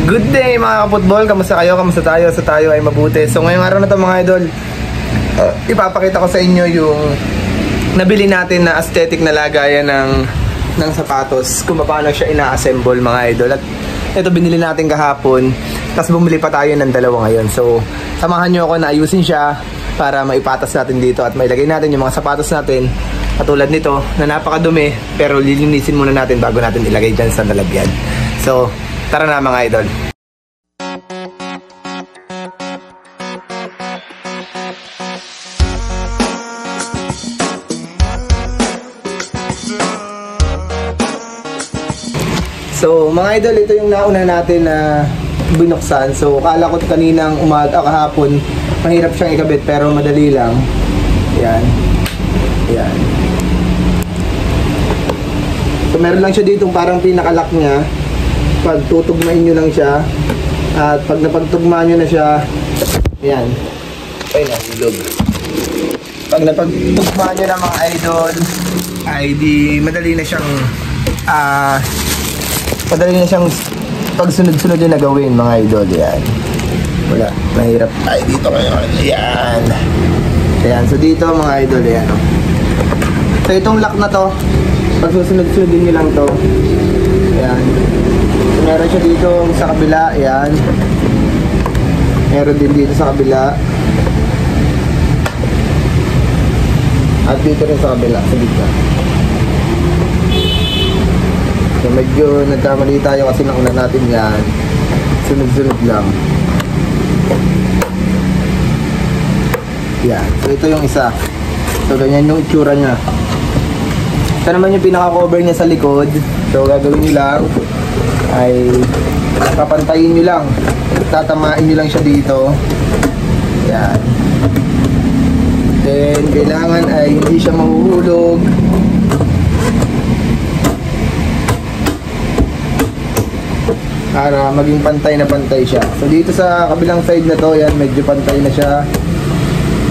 Good day mga kaputbol, kamusta kayo? Kamusta tayo? Sa tayo ay mabuti. So ngayong araw na to mga idol, ipapakita ko sa inyo yung nabili natin na aesthetic na lagayan ng sapatos, kung paano siya ina-assemble mga idol. At ito binili natin kahapon, tapos bumili pa tayo ng dalawa ngayon. So samahan nyo ako na ayusin siya para maipatas natin dito at mailagay natin yung mga sapatos natin katulad nito na napakadumi, pero lilinisin muna natin bago natin ilagay dyan sa lalagyan. So tara na mga idol. So mga idol, ito yung nauna natin na binuksan. So akala ko kaninang umaga, kahapon mahirap siyang ikabit pero madali lang. Yan. Yan. So meron lang siya dito parang pinakalock niya. Pag tutugmain nyo lang siya at pag napagtugmaan nyo na siya, ayan, ay nahulog. Pag napagtugmaan nyo na mga idol ay di madali na siyang pag sunod-sunod yung nagawin mga idol. Ayan, wala, mahirap. Ay dito kayo, ayan, ayan. So dito mga idol, ayan, oh. So itong lock na to, pag susunod-sunodin nyo lang to, ayan. Meron siya dito sa kabila, ayan. Meron din dito sa kabila. At dito rin sa kabila, sa gitna. So medyo nagkamali tayo kasi nauna natin yan. Sunod-sunod lang. Yan. So ito yung isa. So ganyan yung itsura niya. Ito naman yung pinaka-cover niya sa likod. So gagawin nyo lang ay papantayin nyo lang, tatamain nyo lang siya dito. Yan. Then kailangan ay hindi siya mahuhulog. Para maging pantay na pantay siya. So dito sa kabilang side na to, yan, medyo pantay na siya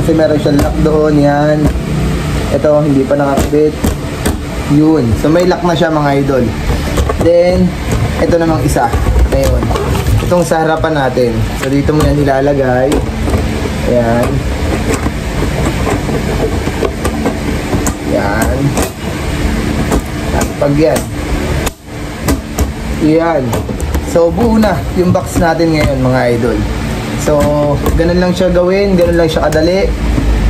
kasi meron siyang lock doon. Yan, ito hindi pa nakakabit. Yun, so may lock na siya mga idol. Then ito namang isa ngayon, itong sa harapan natin. So dito mo yan ilalagay. Ayan. Yan. At pag yan, yan. So buo na yung box natin ngayon mga idol. So ganun lang siya gawin, ganun lang siya kadali.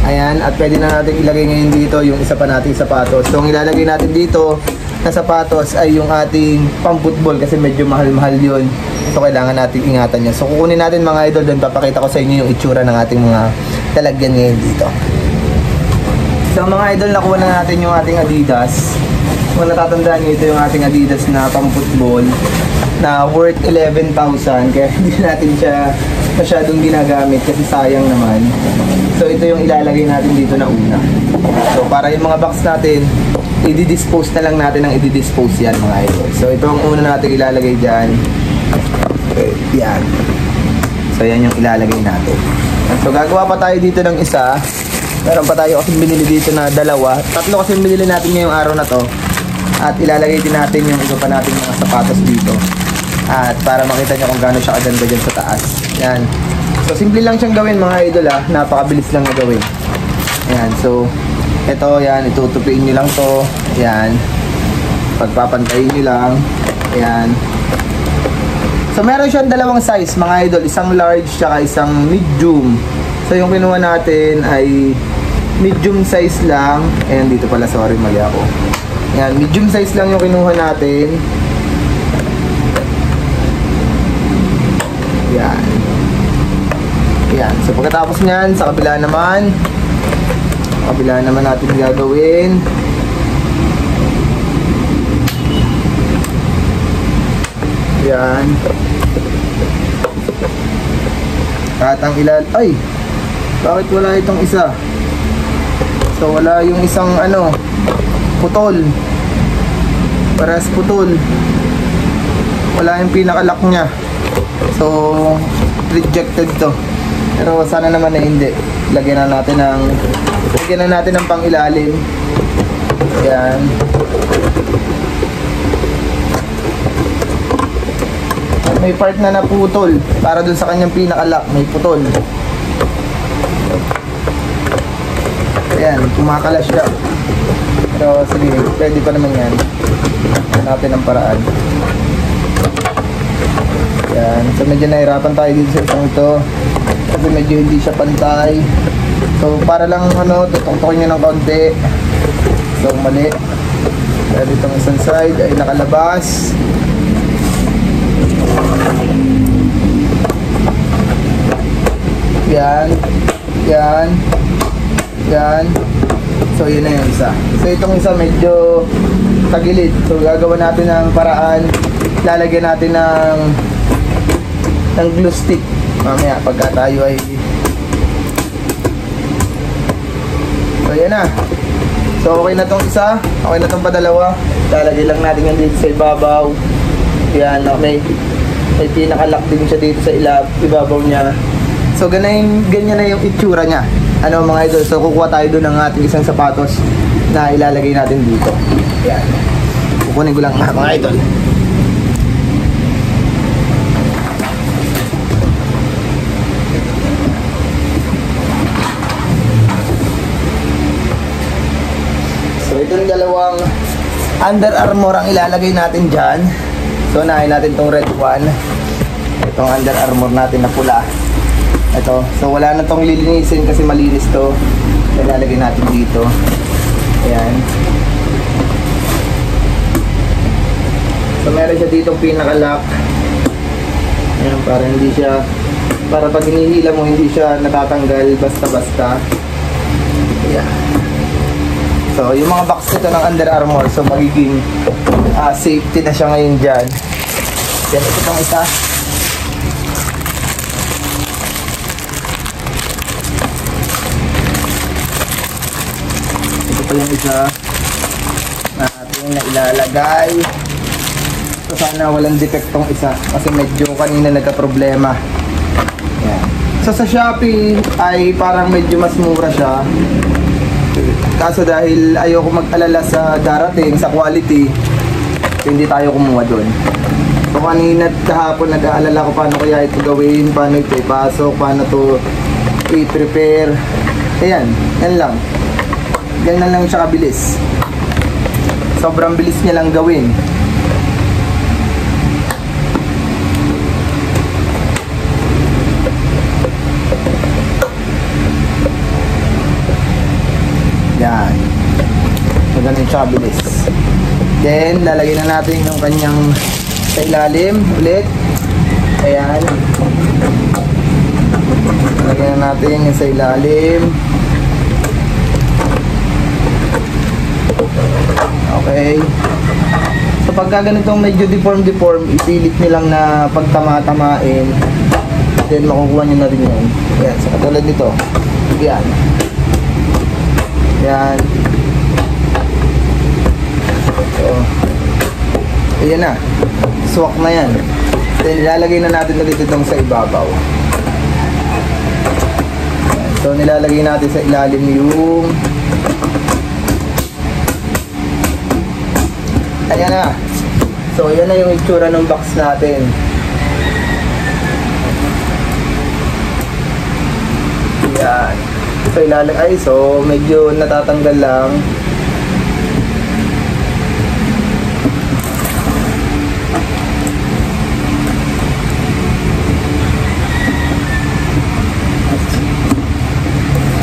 Ayan, at pwede na natin ilagay ngayon dito yung isa pa nating sapatos. So ang ilalagay natin dito na sapatos ay yung ating pang-football kasi medyo mahal-mahal yun. So kailangan natin ingatan yan. So kukunin natin mga idol doon, papakita ko sa inyo yung itsura ng ating mga lalagyan ngayon dito. So mga idol, nakuha na natin yung ating Adidas. Kung natatandaan nyo, ito yung ating Adidas na pang-football na worth 11,000. Kaya hindi natin siya masyadong ginagamit kasi sayang naman. So ito yung ilalagay natin dito na una. So para yung mga box natin, i-dispose na lang natin ang i-dispose yan mga idol. So ito ang una natin ilalagay dyan. Okay, yan. So yan yung ilalagay natin. So gagawa pa tayo dito ng isa. Meron pa tayo kasi binili dito na dalawa. Tatlo kasi binili natin ngayong araw na to. At ilalagay din natin yung iba pa natin mga sapatos dito. At para makita nyo kung gaano siya kaganda dyan sa taas. Yan. So simple lang siyang gawin mga idol ha. Napakabilis lang na gawin. Yan. So ito, yan, itutupiin nyo lang to. Yan. Pagpapantayin nyo lang. Yan. So meron siyang dalawang size mga idol, isang large tsaka isang medium. So yung kinuha natin ay medium size lang. Ayan, dito pala, sorry, mali ako. Yan, medium size lang yung kinuha natin. Yan. Yan. So pagkatapos nyan, sa kabila naman natin gagawin. Yan. At ang ay, bakit wala itong isa? So wala yung isang putol. Parehas putol. Wala yung pinaka-lock nya. So rejected to. Pero sana naman na hindi. Lagyan na natin ng pang-ilalim. Yan. may part na naputol para dun sa kanyang pinaka-lock, may putol. Ayan, kumakalas siya. Pero sige, pwede pa naman yan. Hanapin ang paraan. Ayan, so medyo nahirapan tayo dito sa isang ito. Kasi medyo hindi siya pantay. So para lang tutok-tokin nyo ng konti. So mali. Kaya ditong isang side ay nakalabas. Yan. Yan. Yan. So yun na yung isa. So itong isa medyo tagilid. So gagawa natin ng paraan. Lalagyan natin ng glue stick. Mamaya pagka tayo ay so yan na. So okay na tong isa. Okay na tong padalawa. Lalagay lang natin yan dito sa ibabaw. Yan. May pinaka-lock din siya dito sa ibabaw niya. So ganyan na yung itsura niya. Ano mga idol, so kukuha tayo doon ng ating isang sapatos na ilalagay natin dito. Yan. Kukunin ko lang mga idol. So itong dalawang Under Armour ang ilalagay natin dyan. So unahin natin itong red one. Itong Under Armour natin na pula. Ito. So wala na tong lilinisin kasi malinis to. Ilalagay natin dito. Ayan. So meron siya dito pinaka-lock. Ayan, para pag hinihila mo hindi siya natatanggal basta-basta. Ayan. So yung mga box nito ng Under Armour, so magiging safety na siya ngayon dyan. Yan, ito pang isa. Yung isa natin na ilalagay. So sana walang depektong isa kasi medyo kanina nagka-problema. Yan. So sa Shopee ay parang medyo mas mura siya. Kaso dahil ayoko mag-alala sa darating, sa quality, so hindi tayo kumuha doon. So kanina kahapon nag-aalala ko paano kaya ito gawin, paano ito ipasok, paano ito i-prepare. Ayan, yan lang. Ganyan lang siya kabilis. Sobrang bilis niya lang gawin. Yan. So ganun siya kabilis. Then lalagyan na natin yung kanyang sa ilalim ulit. Ayan. Lalagyan na natin yung sa ilalim. Okay. So pagka ganitong medyo deform, ipilit nyo lang na pagtama-tamain. Then makukuha nyo na rin yun. Yan. So katulad nito. Yan. Yan. So ayan na. Swak na yan. Then ilalagay na natin ulit itong sa ibabaw. Yan. So nilalagay natin sa ilalim yung ayan na. So, yan na yung itsura ng box natin. Yan. So, ilalagay. So, medyo natatanggal lang.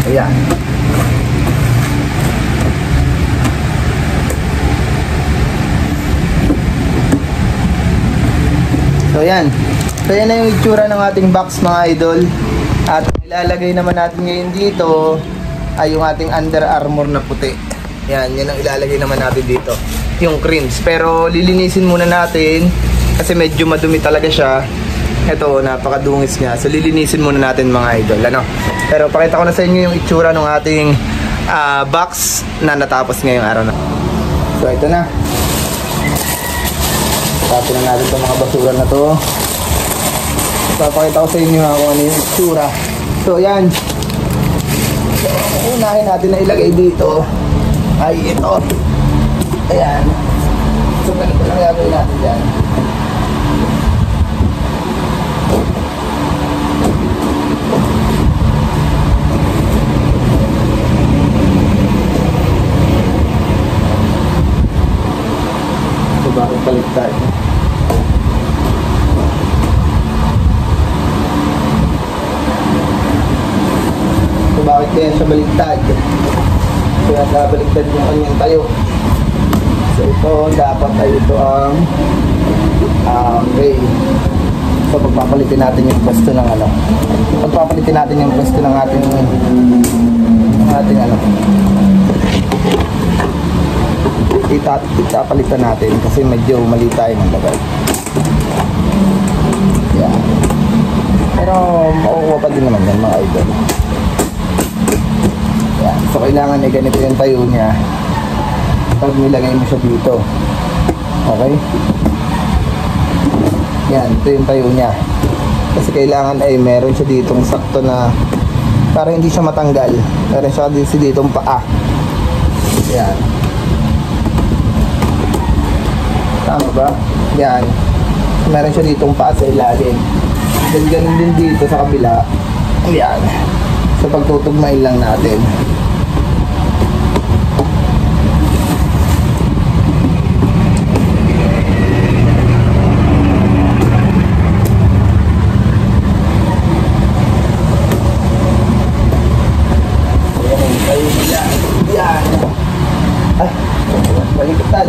Ayan. So yan. So yan na yung itsura ng ating box mga idol. At ilalagay naman natin ngayon dito ay yung ating Under Armour na puti. Yan, yan ang ilalagay naman natin dito. Yung creams. Pero lilinisin muna natin kasi medyo madumi talaga siya. Ito, napakadungis niya. So lilinisin muna natin mga idol. Ano? Pero pakita ko na sa inyo yung itsura ng ating box na natapos ngayong araw na. So ito na. Tapos na natin itong mga basura na to. Papakita ko sa inyo kung ano yung itsura. So yan. So, unahin natin na ilagay dito ay ito. Ayan. So ganito lang gagawin natin yan. yan siya baliktad. Kaya nabaliktad yung kanyang tayo. So ito, dapat ay ito ang way. So pagpapalitin natin yung pwesto ng ano. Pagpapalitin natin yung pwesto ng ating ano. Itapalitan natin kasi medyo mali tayo ng lagay. Yan. Pero makukuha pa din naman yan mga idol. Yan. So kailangan ay ganito yung tayo niya pag nilagay mo siya dito. Okay? Yan, ito yung tayo niya. Kasi kailangan ay meron siya ditong sakto na para hindi siya matanggal. Meron siya din ditong paa. Yan. Tama ba? Yan. Meron siya ditong paa sa ilalim. Then ganun din dito sa kabila. Yan. So pagtutugmain lang natin. Yan. Ay, baliktad.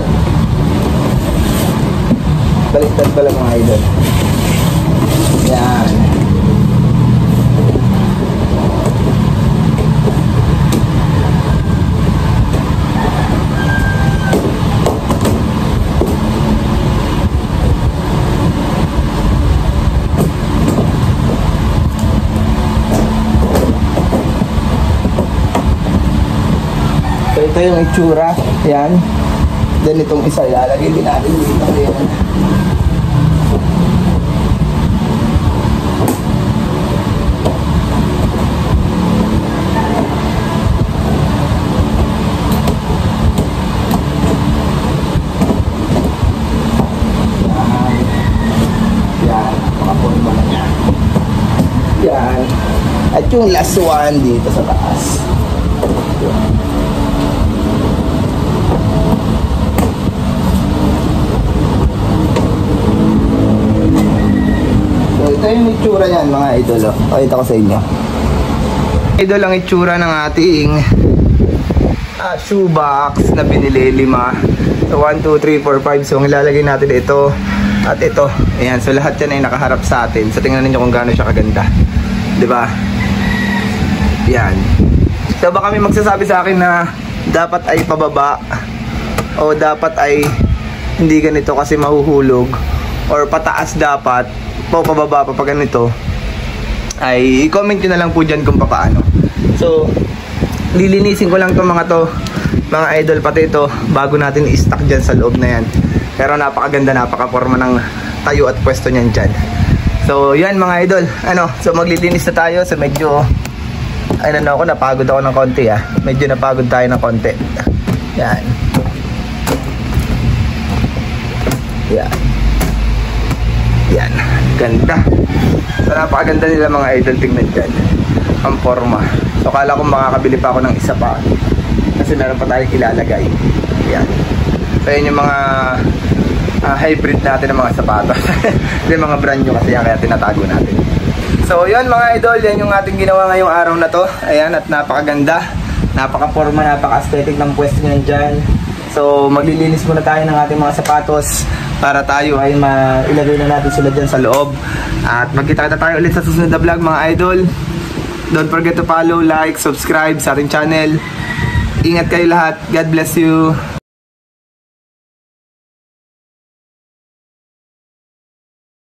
Baliktad pala mga idol. Yan. So ito yung itsura. Yan. Then itong isa ilalagay din natin dito. Yan. Yan. At yung last one dito sa taas. So ito yung itsura yan mga idol. Pakita ko sa inyo. Idol ang itsura ng ating shoebox na binili 5. So 1, 2, 3, 4, 5. So ang ilalagay natin ito at ito. Ayan. So lahat yan ay nakaharap sa atin. So tingnan niyo kung gaano siya kaganda. Diba? Yan. So baka may magsasabi sa akin na dapat ay pababa o dapat ay hindi ganito kasi mahuhulog or pataas dapat o pababa pa pag ganito, ay i-comment nyo na lang po dyan kung paano. So lilinisin ko lang to mga idol, pati ito bago natin i-stack dyan sa loob na yan. Pero napakaganda, napaka-forma ng tayo at pwesto nyan dyan. So yan mga idol, so maglilinis na tayo. So medyo napagod ako ng konti medyo napagod tayo ng konti. Yan. Yan. Yan. Ganda. So napakaganda nila mga idol, tingnan dyan ang forma. So kala ko makakabili pa ako ng isa pa kasi meron pa tayong ilalagay. Yan. So yun yung mga hybrid natin ng mga sapatos. Yung mga brand new kasi yan, kaya tinatago natin. So yun mga idol, yan yung ating ginawa ngayong araw na to. Ayan, at napakaganda, napaka-forma, napaka-aesthetic ng pwesto nyan dyan. So maglilinis muna tayo ng ating mga sapatos para tayo ay mailagay na natin sila dyan sa loob. At magkita-kita tayo ulit sa susunod na vlog mga idol. Don't forget to follow, like, subscribe sa ating channel. Ingat kayo lahat. God bless you.